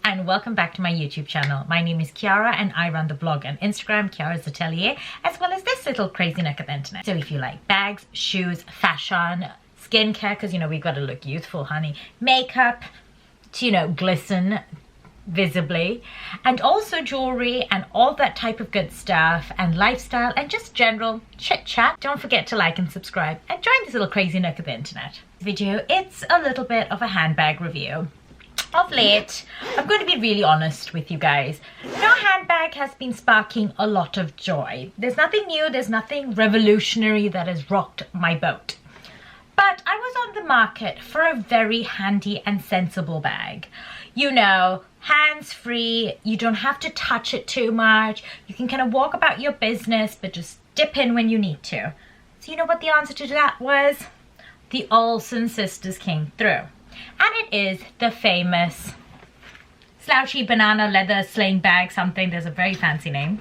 and welcome back to my YouTube channel. My name is Chiara and I run the blog and Instagram, Chiara's Atelier, as well as this little crazy nook of the internet. So if you like bags, shoes, fashion, skincare, because you know we've got to look youthful, honey, makeup, to glisten visibly, and also jewelry and all that type of good stuff, and lifestyle and just general chit chat, don't forget to like and subscribe and join this little crazy nook of the internet. This video, it's a little bit of a handbag review. Of late, I'm going to be really honest with you guys. No handbag has been sparking a lot of joy. There's nothing new, there's nothing revolutionary that has rocked my boat. But I was on the market for a very handy and sensible bag. Hands-free, you don't have to touch it too much. You can kind of walk about your business, but just dip in when you need to. So you know what the answer to that was? The Olsen sisters came through. And it is the famous Slouchy banana leather sling bag something. There's a very fancy name.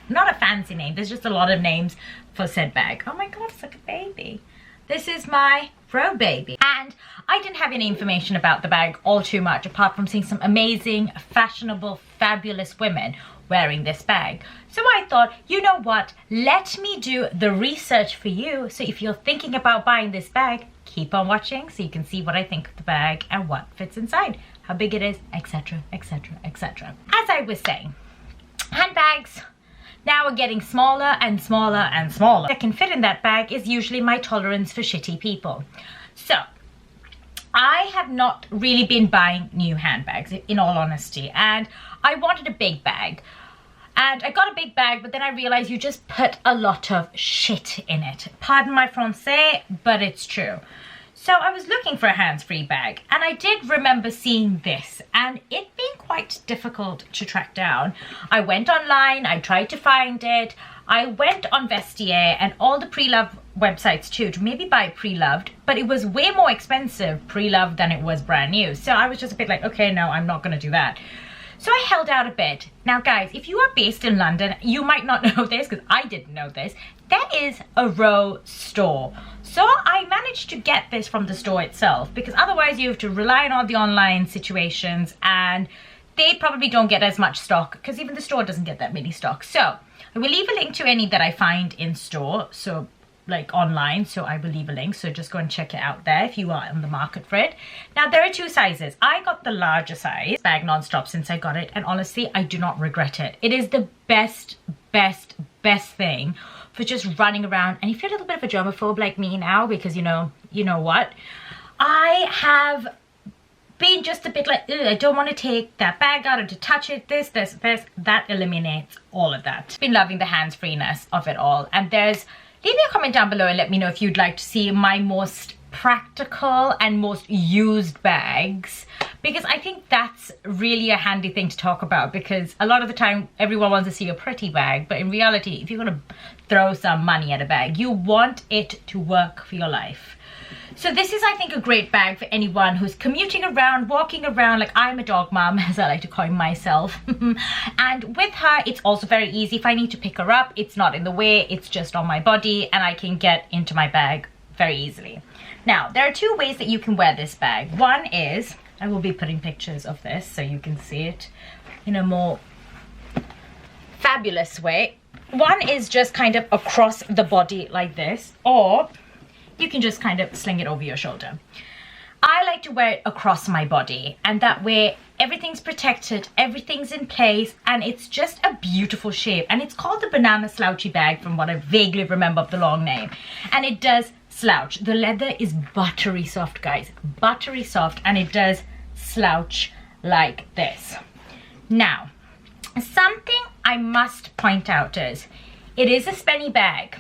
Not a fancy name, there's just a lot of names for said bag. Oh my god, it's like a baby. This is my Row baby. And I didn't have any information about the bag all too much, apart from seeing some amazing, fashionable, fabulous women wearing this bag. So I thought, you know what, let me do the research for you. So if you're thinking about buying this bag, keep on watching so you can see what I think of the bag and what fits inside, how big it is, etc, etc, etc. As I was saying, handbags now are getting smaller and smaller and smaller. What can fit in that bag is usually my tolerance for shitty people. So I have not really been buying new handbags, in all honesty, and I wanted a big bag. And I got a big bag, but then I realized you just put a lot of shit in it. Pardon my français, but it's true. So I was looking for a hands-free bag, and I did remember seeing this, and it being quite difficult to track down. I went online, I tried to find it. I went on Vestiaire and all the pre-loved websites too to maybe buy pre-loved, but it was way more expensive pre-loved than it was brand new. So I was just a bit like, okay, no, I'm not going to do that. So I held out a bit. Now guys, if you are based in London, you might not know this because I didn't know this. That is a Row store. So I managed to get this from the store itself, because otherwise you have to rely on all the online situations and they probably don't get as much stock, because even the store doesn't get that many stock. So I will leave a link to any that I find in store, so like online, so I will leave a link, so just go and check it out there if you are on the market for it. Now there are two sizes. I got the larger size bag non-stop since I got it, and honestly I do not regret it. It is the best thing for just running around. And if you're a little bit of a germaphobe like me now, because you know what, I have been just a bit like, I don't want to take that bag out or to touch it, this, that eliminates all of that. Been loving the hands-freeness of it all. And leave me a comment down below and let me know if you'd like to see my most practical and most used bags, because I think that's really a handy thing to talk about, because a lot of the time everyone wants to see a pretty bag, but in reality, if you're going to throw some money at a bag, you want it to work for your life. So this is, I think, a great bag for anyone who's commuting around, walking around, like I'm a dog mom, as I like to call myself. And with her, it's also very easy. If I need to pick her up, it's not in the way, it's just on my body, and I can get into my bag very easily. Now, there are two ways that you can wear this bag. One is, I will be putting pictures of this so you can see it in a more fabulous way. One is just kind of across the body like this, or you can just kind of sling it over your shoulder. I like to wear it across my body, and that way everything's protected, everything's in place, and it's just a beautiful shape. And it's called the Banana Slouchy bag from what I vaguely remember of the long name. And it does slouch. The leather is buttery soft, guys, buttery soft, and it does slouch like this. Now, something I must point out is, it is a spenny bag,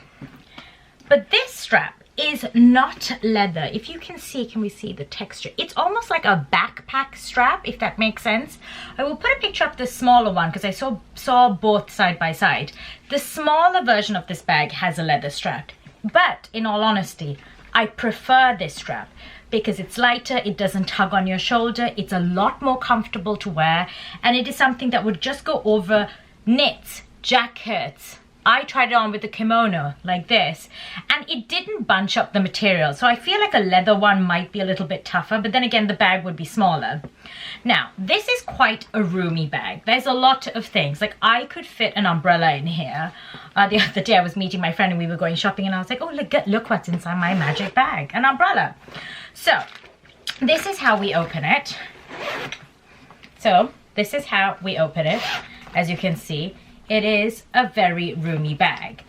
but this strap is not leather. If you can see, can we see the texture? It's almost like a backpack strap, if that makes sense. I will put a picture of the smaller one because I saw both side by side. The smaller version of this bag has a leather strap, but in all honesty, I prefer this strap because it's lighter, it doesn't tug on your shoulder, it's a lot more comfortable to wear, and it is something that would just go over knits, jackets, I tried it on with the kimono like this, and it didn't bunch up the material. So I feel like a leather one might be a little bit tougher, but then again, the bag would be smaller. Now, this is quite a roomy bag. There's a lot of things. Like, I could fit an umbrella in here. The other day I was meeting my friend and we were going shopping, and I was like, oh, look what's inside my magic bag, an umbrella. So this is how we open it. So this is how we open it. As you can see, it is a very roomy bag.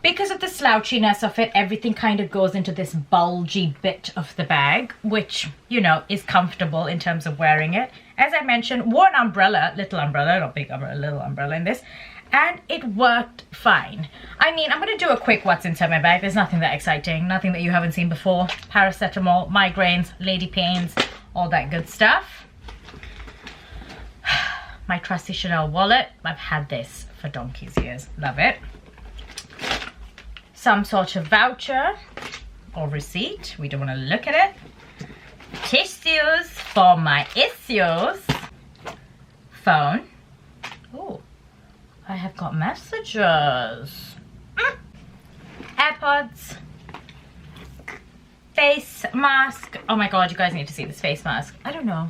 Because of the slouchiness of it, everything kind of goes into this bulgy bit of the bag, which, you know, is comfortable in terms of wearing it. As I mentioned, wore an umbrella, little umbrella, not big umbrella, little umbrella in this, and it worked fine. I mean, I'm going to do a quick what's inside my bag. There's nothing that exciting, nothing that you haven't seen before. Paracetamol, migraines, lady pains, all that good stuff. My trusty Chanel wallet. I've had this for donkey's years. Love it. Some sort of voucher or receipt. We don't want to look at it. Tissues for my issues. Phone. Oh, I have got messages. AirPods. Face mask. Oh my god, you guys need to see this face mask. I don't know.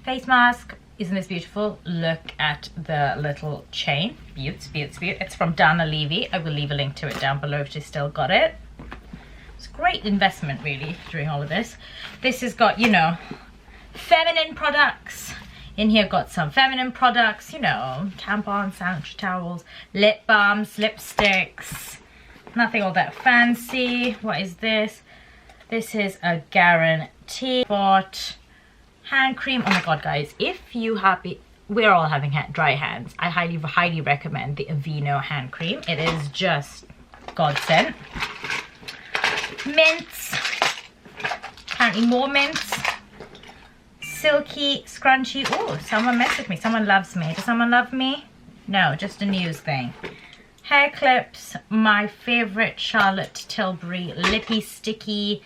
Face mask. Isn't this beautiful? Look at the little chain. Beauts, beauts, beaut. It's from Dana Levy. I will leave a link to it down below if she's still got it. It's a great investment, really, during all of this. This has got, you know, feminine products. In here, got some feminine products, you know, tampons, sanitary towels, lip balms, lipsticks. Nothing all that fancy. What is this? This is a guarantee spot. Hand cream. Oh my god, guys, if you happy, we're all having dry hands. I highly recommend the Aveeno hand cream. It is just godsend. Mints. Apparently more mints. Silky scrunchie. Oh, someone messaged me. Someone loves me. Does someone love me? No, just a news thing. Hair clips. My favorite Charlotte Tilbury lippy sticky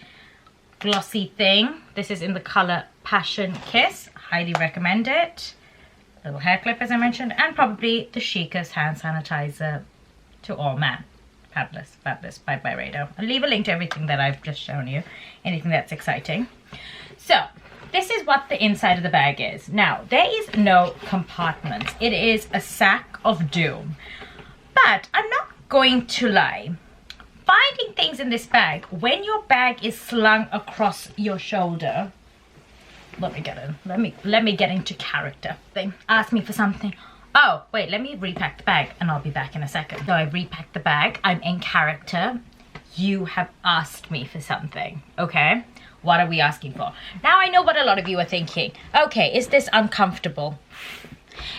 glossy thing. This is in the color Passion Kiss. Highly recommend it. Little hair clip, as I mentioned, and probably the chicest hand sanitizer to all man. Fabulous, fabulous by Byredo. I'll leave a link to everything that I've just shown you, anything that's exciting. So this is what the inside of the bag is. Now, there is no compartments. It is a sack of doom. But I'm not going to lie. Finding things in this bag, when your bag is slung across your shoulder, let me get in. Let me get into character. They ask me for something. Oh, wait, let me repack the bag and I'll be back in a second. So I've repacked the bag. I'm in character. You have asked me for something, okay? What are we asking for? Now I know what a lot of you are thinking. Okay, is this uncomfortable?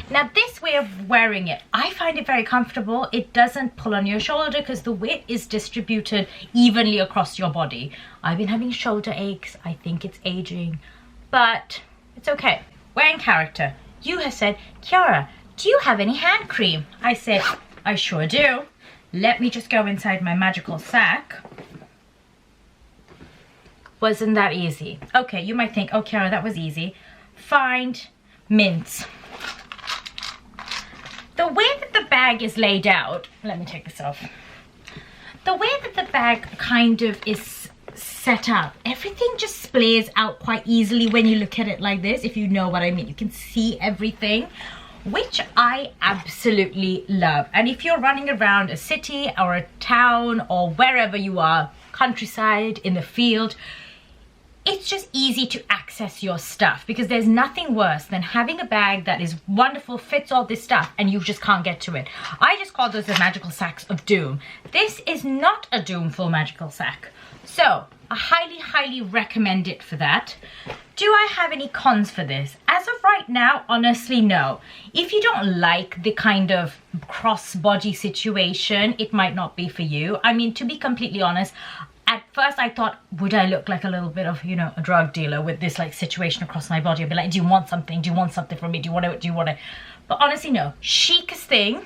Now this way of wearing it, I find it very comfortable. It doesn't pull on your shoulder because the weight is distributed evenly across your body. I've been having shoulder aches. I think it's aging, but it's okay. We're in character. You have said, Chiara, do you have any hand cream? I said, I sure do. Let me just go inside my magical sack. Wasn't that easy? Okay, you might think, oh, Chiara, that was easy. Find mints. The way that the bag is laid out, let me take this off. The way that the bag kind of is set up, everything just splays out quite easily when you look at it like this, if you know what I mean. You can see everything, which I absolutely love. And if you're running around a city or a town or wherever you are, countryside, in the field, it's just easy to access your stuff, because there's nothing worse than having a bag that is wonderful, fits all this stuff, and you just can't get to it. I just call those the magical sacks of doom. This is not a doomful magical sack. So I highly recommend it for that. Do I have any cons for this? As of right now, honestly, no. If you don't like the kind of crossbody situation, it might not be for you. I mean, to be completely honest, at first I thought, would I look like a little bit of, you know, a drug dealer with this like situation across my body? I'd be like, do you want something? Do you want something from me? Do you want to? But honestly, no. Chicest thing.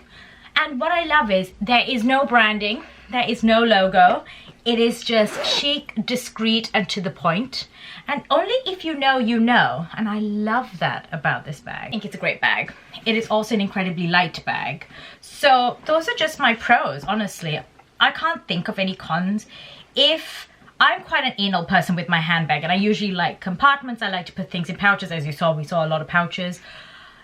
And what I love is there is no branding. There is no logo. It is just chic, discreet, and to the point. And only if you know, you know. And I love that about this bag. I think it's a great bag. It is also an incredibly light bag. So those are just my pros, honestly. I can't think of any cons. If I'm quite an anal person with my handbag, and I usually like compartments. I like to put things in pouches. As you saw, we saw a lot of pouches.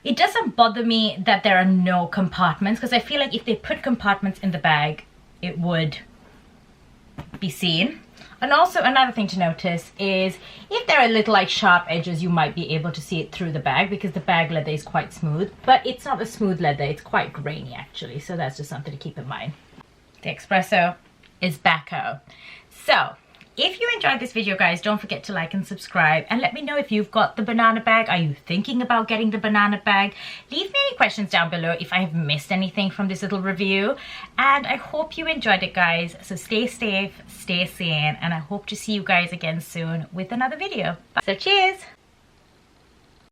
It doesn't bother me that there are no compartments, because I feel like if they put compartments in the bag, it would be seen. And also another thing to notice is if there are little like sharp edges, you might be able to see it through the bag, because the bag leather is quite smooth, but it's not a smooth leather, it's quite grainy actually, so that's just something to keep in mind. The espresso is back-o. So if you enjoyed this video, guys, don't forget to like and subscribe, and let me know if you've got the banana bag. Are you thinking about getting the banana bag? Leave me any questions down below if I have missed anything from this little review, and I hope you enjoyed it, guys. So stay safe, stay sane, and I hope to see you guys again soon with another video. Bye. So cheers!